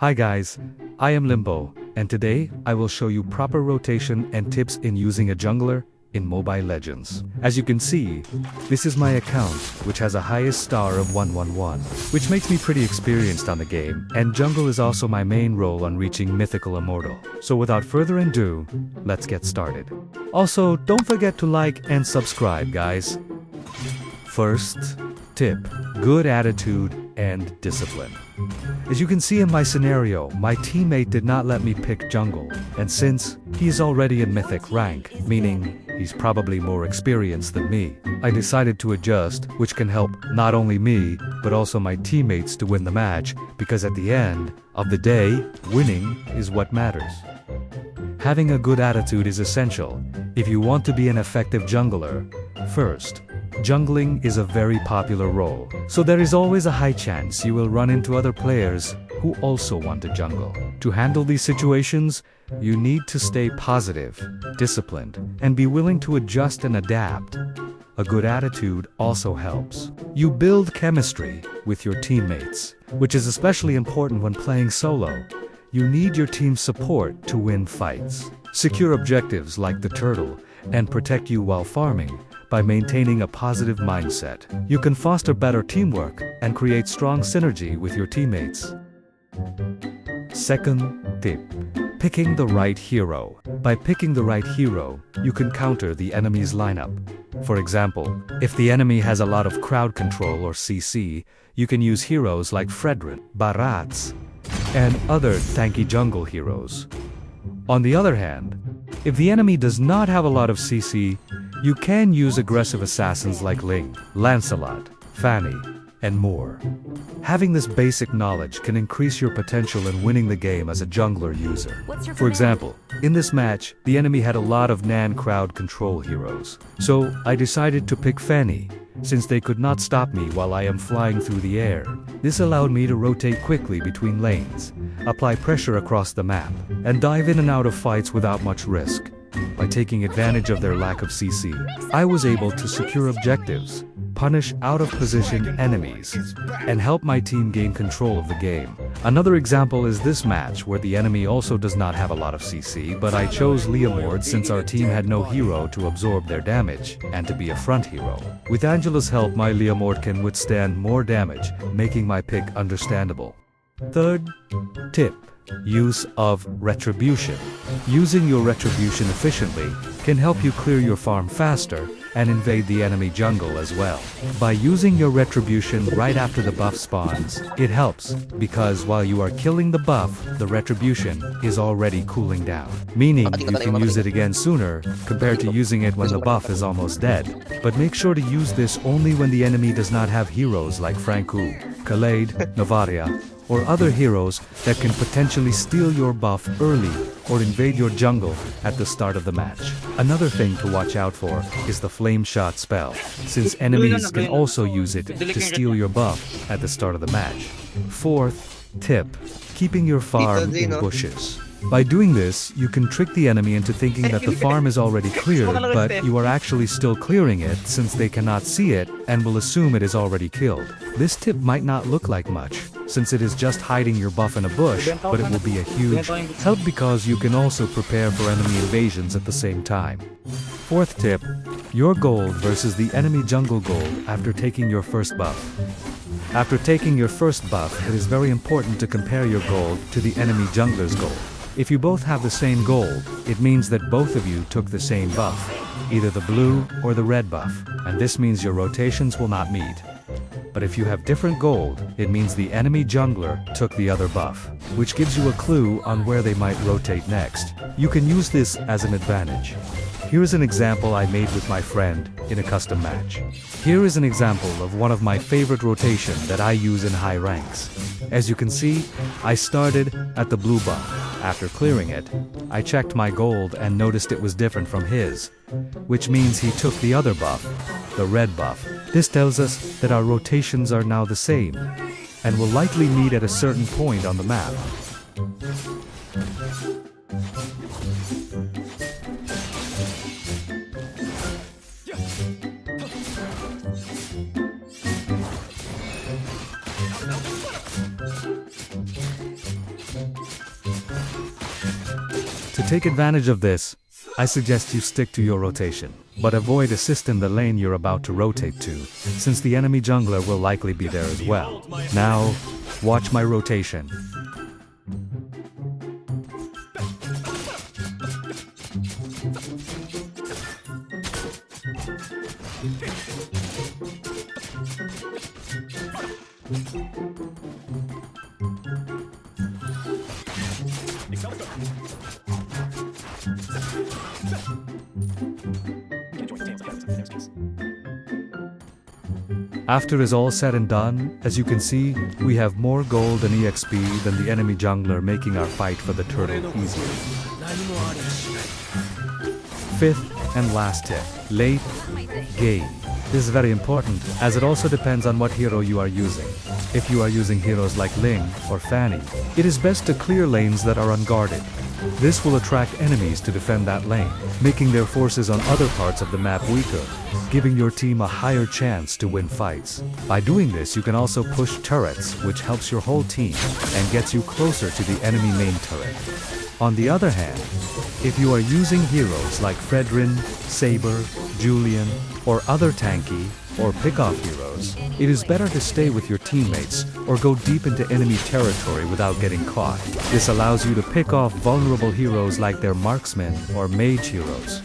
Hi guys, I am Limbo, and today I will show you proper rotation and tips in using a jungler in Mobile Legends. As you can see, this is my account, which has a highest star of 111, which makes me pretty experienced on the game, and jungle is also my main role on reaching Mythical Immortal. So without further ado, let's get started. Also, don't forget to like and subscribe, guys. First tip, good attitude and discipline. As you can see in my scenario, my teammate did not let me pick jungle, and since he is already in mythic rank, meaning he's probably more experienced than me, I decided to adjust, which can help not only me, but also my teammates to win the match, because at the end of the day, winning is what matters. Having a good attitude is essential if you want to be an effective jungler. First, jungling is a very popular role, so there is always a high chance you will run into other players who also want to jungle. To handle these situations, you need to stay positive, disciplined, and be willing to adjust and adapt. A good attitude also helps. You build chemistry with your teammates, which is especially important when playing solo. You need your team's support to win fights. Secure objectives like the turtle, and protect you while farming. By maintaining a positive mindset, you can foster better teamwork and create strong synergy with your teammates. Second tip, picking the right hero. By picking the right hero, you can counter the enemy's lineup. For example, if the enemy has a lot of crowd control or CC, you can use heroes like Fredrin, Barats, and other tanky jungle heroes. On the other hand, if the enemy does not have a lot of CC, you can use aggressive assassins like Ling, Lancelot, Fanny, and more. Having this basic knowledge can increase your potential in winning the game as a jungler user. For example, in this match, the enemy had a lot of Nan crowd control heroes. So, I decided to pick Fanny, since they could not stop me while I am flying through the air. This allowed me to rotate quickly between lanes, apply pressure across the map, and dive in and out of fights without much risk. By taking advantage of their lack of CC, I was able to secure objectives, punish out-of-position enemies, and help my team gain control of the game. Another example is this match where the enemy also does not have a lot of CC, but I chose Leomord since our team had no hero to absorb their damage, and to be a front hero. With Angela's help, my Leomord can withstand more damage, making my pick understandable. Third tip, use of Retribution. Using your Retribution efficiently can help you clear your farm faster and invade the enemy jungle as well. By using your Retribution right after the buff spawns, it helps, because while you are killing the buff, the Retribution is already cooling down. Meaning, you can use it again sooner, compared to using it when the buff is almost dead. But make sure to use this only when the enemy does not have heroes like Franku, Khalid, Navaria, or other heroes that can potentially steal your buff early or invade your jungle at the start of the match. Another thing to watch out for is the flame shot spell, since enemies can also use it to steal your buff at the start of the match. Fourth tip, keeping your farm in bushes. By doing this, you can trick the enemy into thinking that the farm is already cleared, but you are actually still clearing it since they cannot see it and will assume it is already killed. This tip might not look like much, since it is just hiding your buff in a bush, but it will be a huge help because you can also prepare for enemy invasions at the same time. Fourth tip, your gold versus the enemy jungle gold after taking your first buff. After taking your first buff, it is very important to compare your gold to the enemy jungler's gold. If you both have the same gold, it means that both of you took the same buff, either the blue or the red buff, and this means your rotations will not meet. But if you have different gold, it means the enemy jungler took the other buff, which gives you a clue on where they might rotate next. You can use this as an advantage. Here is an example I made with my friend in a custom match. Here is an example of one of my favorite rotation that I use in high ranks. As you can see, I started at the blue buff. After clearing it, I checked my gold and noticed it was different from his, which means he took the other buff, the red buff. This tells us that our rotations are now the same, and will likely meet at a certain point on the map. take advantage of this, I suggest you stick to your rotation, but avoid assisting the lane you're about to rotate to, since the enemy jungler will likely be there as well. Now, watch my rotation. After is all said and done, as you can see, we have more gold and EXP than the enemy jungler, making our fight for the turtle easier. Fifth and last tip, late game. This is very important, as it also depends on what hero you are using. If you are using heroes like Ling or Fanny, it is best to clear lanes that are unguarded. This will attract enemies to defend that lane, making their forces on other parts of the map weaker, giving your team a higher chance to win fights. By doing this, you can also push turrets, which helps your whole team, and gets you closer to the enemy main turret. On the other hand, if you are using heroes like Fredrin, Saber, Julian, or other tanky or pick-off heroes, it is better to stay with your teammates or go deep into enemy territory without getting caught. This allows you to pick off vulnerable heroes like their marksmen or mage heroes.